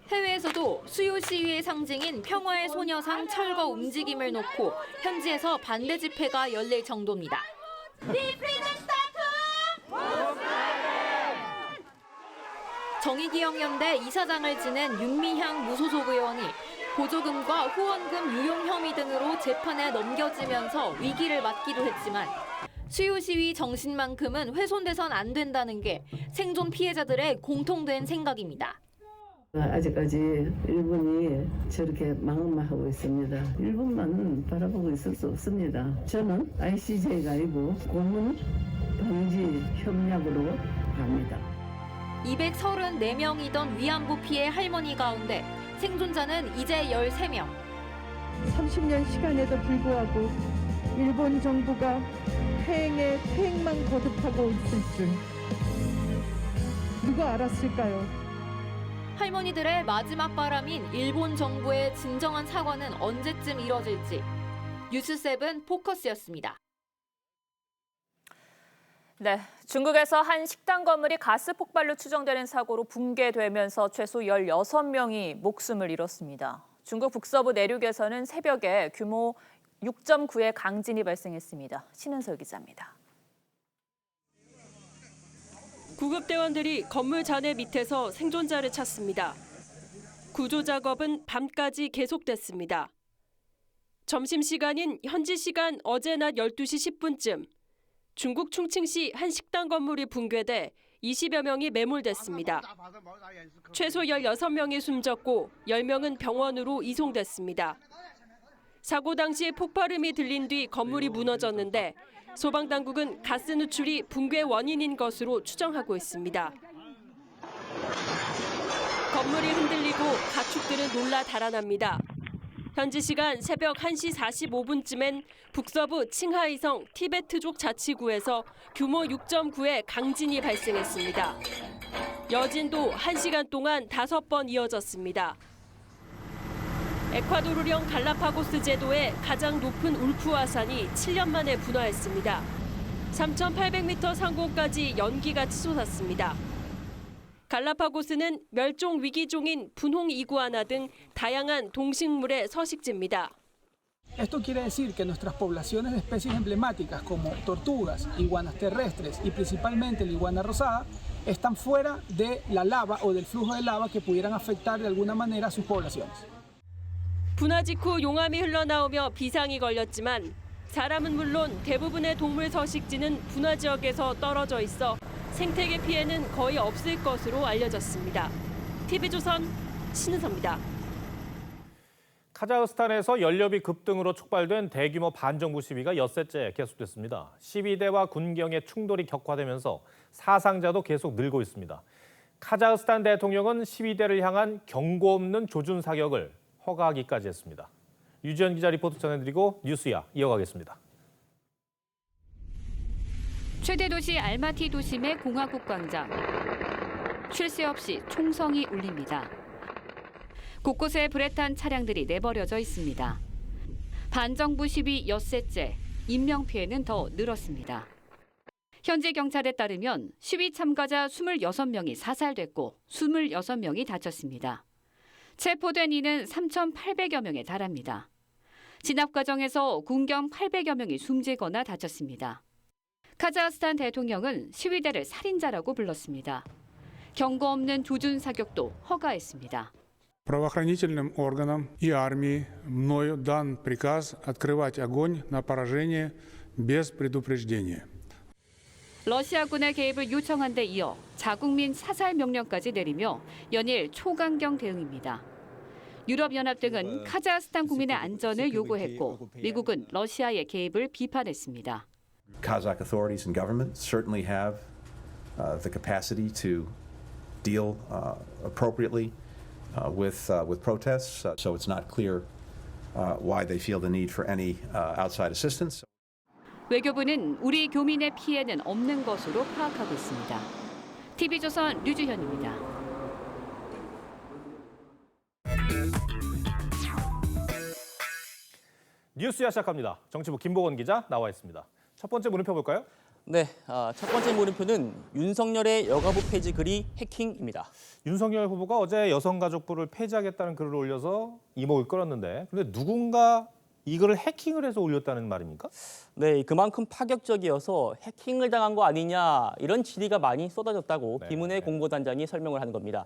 해외에서도 수요 시위의 상징인 평화의 소녀상 철거 움직임을 놓고 현지에서 반대 집회가 열릴 정도입니다. 정의기억연대 이사장을 지낸 윤미향 무소속 의원이 보조금과 후원금 유용 혐의 등으로 재판에 넘겨지면서 위기를 맞기도 했지만 수요 시위 정신만큼은 훼손돼선 안 된다는 게 생존 피해자들의 공통된 생각입니다. 아직까지 일본이 저렇게 망언만 하고 있습니다. 일본만 바라보고 있을 수 없습니다. 저는 ICJ가 아니고 고문 방지 협약으로 갑니다. 234명이던 위안부 피해 할머니 가운데 생존자는 이제 13명. 30년 시간에도 불구하고 일본 정부가 퇴행에 퇴행만 거듭하고 있을 줄 누가 알았을까요? 할머니들의 마지막 바람인 일본 정부의 진정한 사과는 언제쯤 이뤄질지. 뉴스7 포커스였습니다. 네, 중국에서 한 식당 건물이 가스 폭발로 추정되는 사고로 붕괴되면서 최소 16명이 목숨을 잃었습니다. 중국 북서부 내륙에서는 새벽에 규모 6.9의 강진이 발생했습니다. 신은설 기자입니다. 구급대원들이 건물 잔해 밑에서 생존자를 찾습니다. 구조 작업은 밤까지 계속됐습니다. 점심시간인 현지 시간 어제 낮 12시 10분쯤 중국 충칭시 한 식당 건물이 붕괴돼 20여 명이 매몰됐습니다. 최소 16명이 숨졌고 10명은 병원으로 이송됐습니다. 사고 당시 폭발음이 들린 뒤 건물이 무너졌는데 소방당국은 가스 누출이 붕괴 원인인 것으로 추정하고 있습니다. 건물이 흔들리고 가축들은 놀라 달아납니다. 현지 시간 새벽 1시 45분쯤엔 북서부 칭하이성 티베트족 자치구에서 규모 6.9의 강진이 발생했습니다. 여진도 1시간 동안 5번 이어졌습니다. 에콰도르령 갈라파고스 제도의 가장 높은 울프화산이 7년 만에 분화했습니다. 3,800m 상공까지 연기가 치솟았습니다. 갈라파고스는 멸종 위기종인 분홍 이구아나 등 다양한 동식물의 서식지입니다. Esto quiere decir que nuestras poblaciones de especies emblemáticas como tortugas, iguanas terrestres y principalmente la iguana rosada están fuera de la lava o del flujo de lava que pudieran afectar de alguna manera a sus poblaciones. 분화 직후 용암이 흘러나오며 비상이 걸렸지만 사람은 물론 대부분의 동물 서식지는 분화 지역에서 떨어져 있어 생태계 피해는 거의 없을 것으로 알려졌습니다. TV조선 신은서입니다. 카자흐스탄에서 연료비 급등으로 촉발된 대규모 반정부 시위가 엿새째 계속됐습니다. 시위대와 군경의 충돌이 격화되면서 사상자도 계속 늘고 있습니다. 카자흐스탄 대통령은 시위대를 향한 경고 없는 조준 사격을 허가하기까지 했습니다. 유지연 기자 리포트 전해드리고 뉴스야 이어가겠습니다. 최대 도시 알마티 도심의 공화국 광장. 쉴 새 없이 총성이 울립니다. 곳곳에 불에 탄 차량들이 내버려져 있습니다. 반정부 시위 엿새째, 인명피해는 더 늘었습니다. 현지 경찰에 따르면 시위 참가자 26명이 사살됐고 26명이 다쳤습니다. 체포된 이는 3,800여 명에 달합니다. 진압 과정에서 군경 800여 명이 숨지거나 다쳤습니다. 카자흐스탄 대통령은 시위대를 살인자라고 불렀습니다. 경고 없는 조준 사격도 허가했습니다. Правоохранительным органам и армии мною дан приказ открывать огонь на поражение без предупреждения. 러시아군의 개입을 요청한 데 이어 자국민 사살 명령까지 내리며 연일 초강경 대응입니다. 유럽연합 등은 카자흐스탄 국민의 안전을 요구했고 미국은 러시아의 개입을 비판했습니다. Kazakh authorities and government certainly have the capacity to deal appropriately with protests, so it's not clear why they feel the need for any outside assistance. 외교부는 우리 교민의 피해는 없는 것으로 파악하고 있습니다. TV조선 류주현입니다. 뉴스야 시작합니다. 정치부 김보건 기자 나와 있습니다. 첫 번째 물음표 볼까요? 네, 첫 번째 물음표는 윤석열의 여가부 폐지 글이 해킹입니다. 윤석열 후보가 어제 여성가족부를 폐지하겠다는 글을 올려서 이목을 끌었는데 근데 누군가 이 글을 해킹을 해서 올렸다는 말입니까? 네, 그만큼 파격적이어서 해킹을 당한 거 아니냐 이런 질의가 많이 쏟아졌다고 김은혜 공보단장이 설명을 하는 겁니다.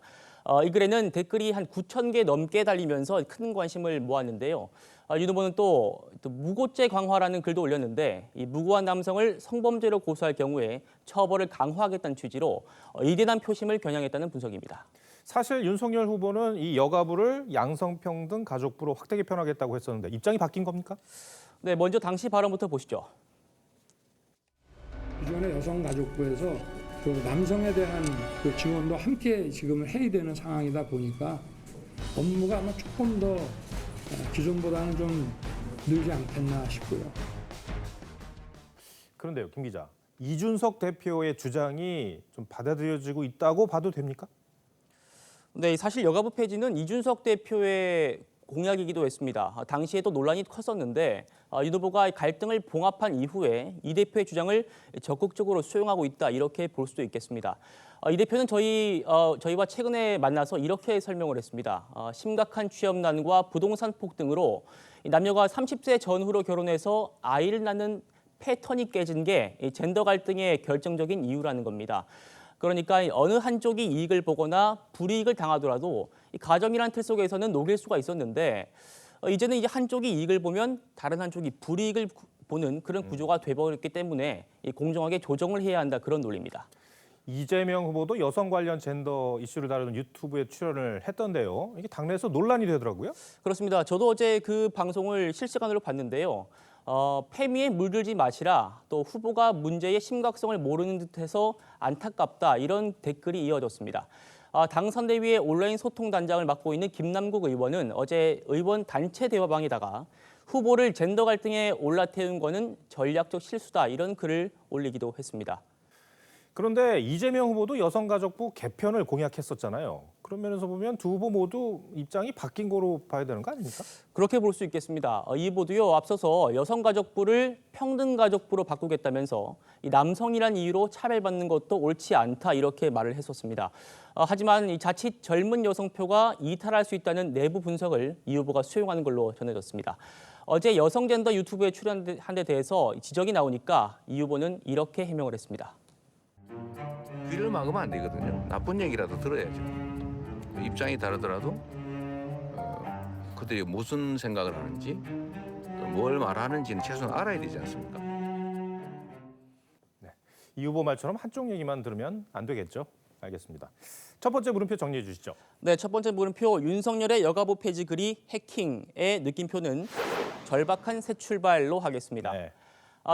이 글에는 댓글이 한 9,000개 넘게 달리면서 큰 관심을 모았는데요. 윤 후보는 또 무고죄 강화라는 글도 올렸는데 이 무고한 남성을 성범죄로 고소할 경우에 처벌을 강화하겠다는 취지로 이대남 표심을 겨냥했다는 분석입니다. 사실 윤석열 후보는 이 여가부를 양성평등 가족부로 확대 개편하겠다고 했었는데 입장이 바뀐 겁니까? 네, 먼저 당시 발언부터 보시죠. 기존의 여성가족부에서 그 남성에 대한 그 지원도 함께 지금 해야 되는 상황이다 보니까 업무가 아마 조금 더 기존보다는 좀 늘지 않겠나 싶고요. 그런데요, 김 기자. 이준석 대표의 주장이 좀 받아들여지고 있다고 봐도 됩니까? 네, 사실 여가부 폐지는 이준석 대표의 공약이기도 했습니다. 당시에도 논란이 컸었는데 윤 후보가 갈등을 봉합한 이후에 이 대표의 주장을 적극적으로 수용하고 있다 이렇게 볼 수도 있겠습니다. 이 대표는 저희와 최근에 만나서 이렇게 설명을 했습니다. 심각한 취업난과 부동산 폭등으로 남녀가 30세 전후로 결혼해서 아이를 낳는 패턴이 깨진 게 젠더 갈등의 결정적인 이유라는 겁니다. 그러니까 어느 한쪽이 이익을 보거나 불이익을 당하더라도 이 가정이란 틀 속에서는 녹일 수가 있었는데 이제는 이제 한쪽이 이익을 보면 다른 한쪽이 불이익을 보는 그런 구조가 돼버렸기 때문에 공정하게 조정을 해야 한다 그런 논리입니다. 이재명 후보도 여성 관련 젠더 이슈를 다루는 유튜브에 출연을 했던데요. 이게 당내에서 논란이 되더라고요. 그렇습니다. 저도 어제 그 방송을 실시간으로 봤는데요. 페미에 물들지 마시라, 또 후보가 문제의 심각성을 모르는 듯해서 안타깝다 이런 댓글이 이어졌습니다. 당 선대위의 온라인 소통 단장을 맡고 있는 김남국 의원은 어제 의원 단체 대화방에다가 후보를 젠더 갈등에 올라태운 거는 전략적 실수다 이런 글을 올리기도 했습니다. 그런데 이재명 후보도 여성가족부 개편을 공약했었잖아요. 그런 면에서 보면 두 후보 모두 입장이 바뀐 거로 봐야 되는 거 아닙니까? 그렇게 볼 수 있겠습니다. 이 후보도요, 앞서서 여성가족부를 평등가족부로 바꾸겠다면서 이 남성이란 이유로 차별받는 것도 옳지 않다 이렇게 말을 했었습니다. 하지만 이 자칫 젊은 여성표가 이탈할 수 있다는 내부 분석을 이 후보가 수용하는 걸로 전해졌습니다. 어제 여성 젠더 유튜브에 출연한 데 대해서 지적이 나오니까 이 후보는 이렇게 해명을 했습니다. 귀를 막으면 안 되거든요. 나쁜 얘기라도 들어야죠. 입장이 다르더라도 그들이 무슨 생각을 하는지 뭘 말하는지는 최소한 알아야 되지 않습니까? 네, 이 후보 말처럼 한쪽 얘기만 들으면 안 되겠죠. 알겠습니다. 첫 번째 물음표 정리해 주시죠. 네, 첫 번째 물음표 윤석열의 여가부 폐지 글이 해킹의 느낌표는 절박한 새 출발로 하겠습니다. 네.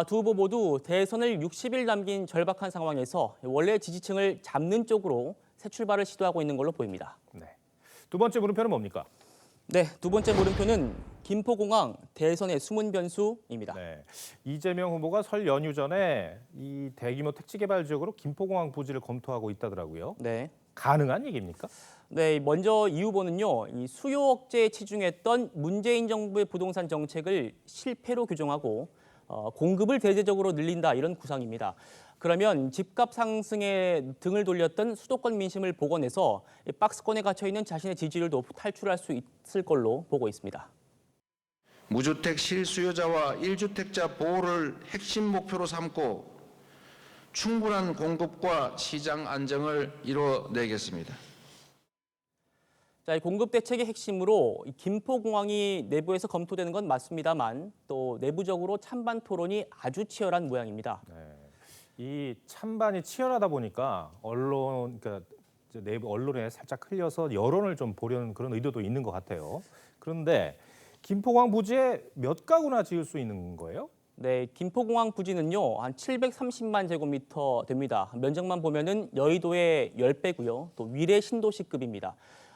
두 후보 모두 대선을 60일 남긴 절박한 상황에서 원래 지지층을 잡는 쪽으로 새 출발을 시도하고 있는 걸로 보입니다. 네. 두 번째 물음표는 뭡니까? 네, 두 번째 물음표는 김포공항 대선의 숨은 변수입니다. 네. 이재명 후보가 설 연휴 전에 이 대규모 택지 개발 지역으로 김포공항 부지를 검토하고 있다더라고요. 네. 가능한 얘기입니까? 네, 먼저 이 후보는요, 이 수요 억제에 치중했던 문재인 정부의 부동산 정책을 실패로 규정하고 공급을 대대적으로 늘린다 이런 구상입니다. 그러면 집값 상승에 등을 돌렸던 수도권 민심을 복원해서 박스권에 갇혀 있는 자신의 지지율도 탈출할 수 있을 걸로 보고 있습니다. 무주택 실수요자와 1주택자 보호를 핵심 목표로 삼고 충분한 공급과 시장 안정을 이뤄내겠습니다. 자, 이 공급 대책의 핵심으로 김포공항이 내부에서 검토되는 건 맞습니다만 또 내부적으로 찬반 토론이 아주 치열한 모양입니다. 네. 이 찬반이 치열하다 보니까 그러니까 내부 언론에 살짝 흘려서 여론을 좀 보려는 그런 의도도 있는 것 같아요. 그런데 김포공항 부지에 몇 가구나 지을 수 있는 거예요? 네, 김포공항 부지는요, 한 730만 제곱미터 됩니다. 면적만 보면은 여의도의 10배고요. 또 위례 신도시급입니다.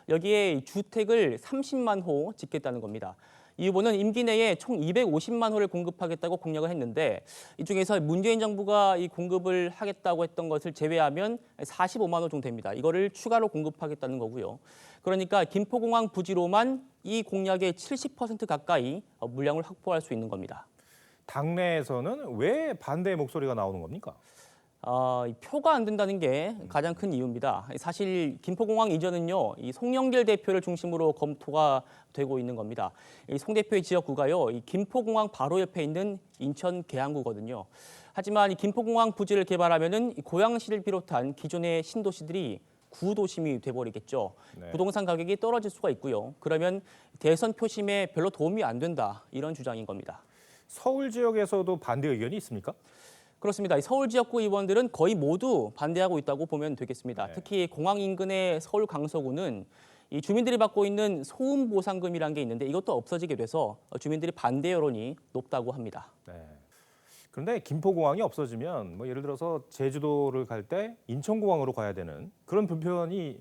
여기에 주택을 30만 호 짓겠다는 겁니다. 이 후보는 임기 내에 총 250만 호를 공급하겠다고 공약을 했는데 이 중에서 문재인 정부가 이 공급을 하겠다고 했던 것을 제외하면 45만 호 정도 됩니다. 이거를 추가로 공급하겠다는 거고요. 그러니까 김포공항 부지로만 이 공약의 70% 가까이 물량을 확보할 수 있는 겁니다. 당내에서는 왜 반대의 목소리가 나오는 겁니까? 표가 안 된다는 게 가장 큰 이유입니다. 사실 김포공항 이전은요, 이 송영길 대표를 중심으로 검토가 되고 있는 겁니다. 이 송 대표의 지역구가요, 이 김포공항 바로 옆에 있는 인천 계양구거든요. 하지만 이 김포공항 부지를 개발하면은 고양시를 비롯한 기존의 신도시들이 구도심이 돼버리겠죠. 네. 부동산 가격이 떨어질 수가 있고요. 그러면 대선 표심에 별로 도움이 안 된다 이런 주장인 겁니다. 서울 지역에서도 반대 의견이 있습니까? 그렇습니다. 서울 지역구 의원들은 거의 모두 반대하고 있다고 보면 되겠습니다. 네. 특히 공항 인근의 서울 강서구는 이 주민들이 받고 있는 소음 보상금이라는 게 있는데 이것도 없어지게 돼서 주민들이 반대 여론이 높다고 합니다. 네. 그런데 김포공항이 없어지면 뭐 예를 들어서 제주도를 갈 때 인천공항으로 가야 되는 그런 불편이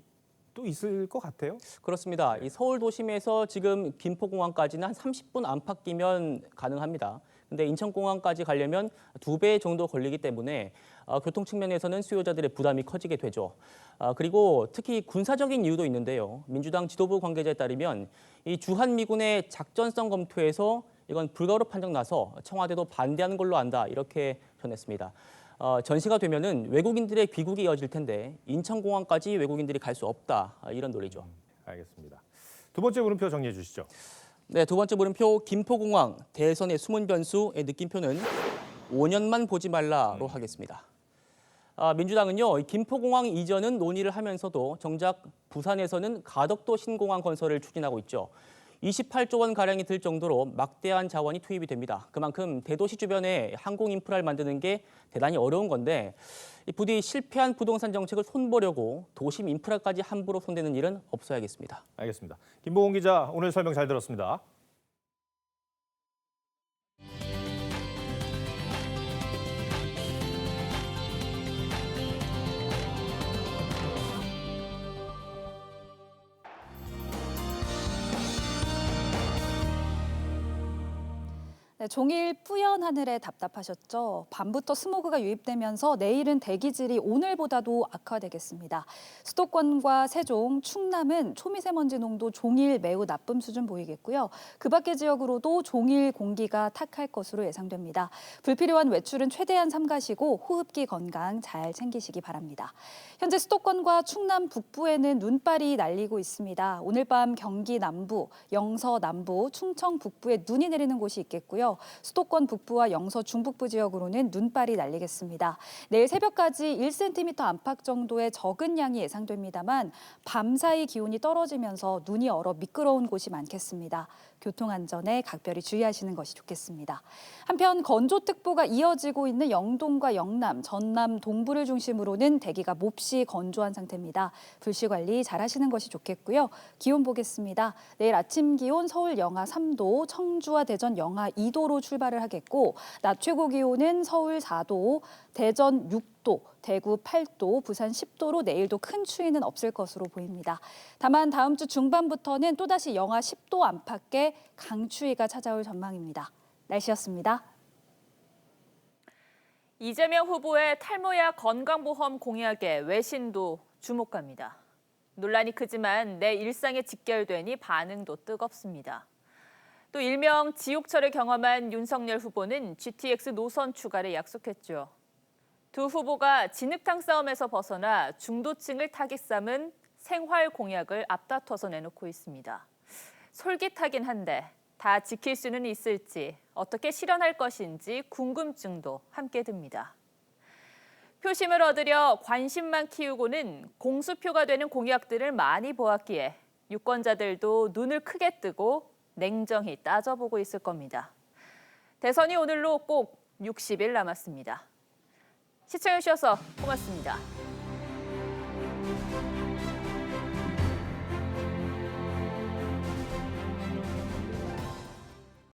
또 있을 것 같아요. 그렇습니다. 이 서울 도심에서 지금 김포공항까지는 한 30분 안팎이면 가능합니다. 근데 인천공항까지 가려면 2배 정도 걸리기 때문에 교통 측면에서는 수요자들의 부담이 커지게 되죠. 그리고 특히 군사적인 이유도 있는데요. 민주당 지도부 관계자에 따르면 이 주한미군의 작전성 검토에서 이건 불가로 판정나서 청와대도 반대하는 걸로 안다 이렇게 전했습니다. 전시가 되면은 외국인들의 귀국이 이어질 텐데 인천공항까지 외국인들이 갈 수 없다 이런 논리죠. 알겠습니다. 두 번째 물음표 정리해 주시죠. 네, 두 번째 물음표 김포공항 대선의 숨은 변수의 느낌표는 5년만 보지 말라로 하겠습니다. 민주당은요, 김포공항 이전은 논의를 하면서도 정작 부산에서는 가덕도 신공항 건설을 추진하고 있죠. 28조 원 가량이 들 정도로 막대한 자원이 투입이 됩니다. 그만큼 대도시 주변에 항공 인프라를 만드는 게 대단히 어려운 건데 부디 실패한 부동산 정책을 손보려고 도심 인프라까지 함부로 손대는 일은 없어야겠습니다. 알겠습니다. 김보공 기자, 오늘 설명 잘 들었습니다. 네, 종일 뿌연 하늘에 답답하셨죠? 밤부터 스모그가 유입되면서 내일은 대기질이 오늘보다도 악화되겠습니다. 수도권과 세종, 충남은 초미세먼지 농도 종일 매우 나쁨 수준 보이겠고요. 그 밖의 지역으로도 종일 공기가 탁할 것으로 예상됩니다. 불필요한 외출은 최대한 삼가시고 호흡기 건강 잘 챙기시기 바랍니다. 현재 수도권과 충남 북부에는 눈발이 날리고 있습니다. 오늘 밤 경기 남부, 영서 남부, 충청 북부에 눈이 내리는 곳이 있겠고요. 수도권 북부와 영서 중북부 지역으로는 눈발이 날리겠습니다. 내일 새벽까지 1cm 안팎 정도의 적은 양이 예상됩니다만 밤사이 기온이 떨어지면서 눈이 얼어 미끄러운 곳이 많겠습니다. 교통안전에 각별히 주의하시는 것이 좋겠습니다. 한편 건조특보가 이어지고 있는 영동과 영남, 전남, 동부를 중심으로는 대기가 몹시 건조한 상태입니다. 불씨 관리 잘 하시는 것이 좋겠고요. 기온 보겠습니다. 내일 아침 기온 서울 영하 3도, 청주와 대전 영하 2도로 출발을 하겠고 낮 최고 기온은 서울 4도, 대전 6도, 6도, 대구 8도, 부산 10도로 내일도 큰 추위는 없을 것으로 보입니다. 다만 다음 주 중반부터는 또다시 영하 10도 안팎의 강추위가 찾아올 전망입니다. 날씨였습니다. 이재명 후보의 탈모약 건강보험 공약에 외신도 주목합니다. 논란이 크지만 내 일상에 직결되니 반응도 뜨겁습니다. 또 일명 지옥철을 경험한 윤석열 후보는 GTX 노선 추가를 약속했죠. 두 후보가 진흙탕 싸움에서 벗어나 중도층을 타깃 삼은 생활 공약을 앞다퉈서 내놓고 있습니다. 솔깃하긴 한데 다 지킬 수는 있을지, 어떻게 실현할 것인지 궁금증도 함께 듭니다. 표심을 얻으려 관심만 키우고는 공수표가 되는 공약들을 많이 보았기에 유권자들도 눈을 크게 뜨고 냉정히 따져보고 있을 겁니다. 대선이 오늘로 꼭 60일 남았습니다. 시청해주셔서 고맙습니다.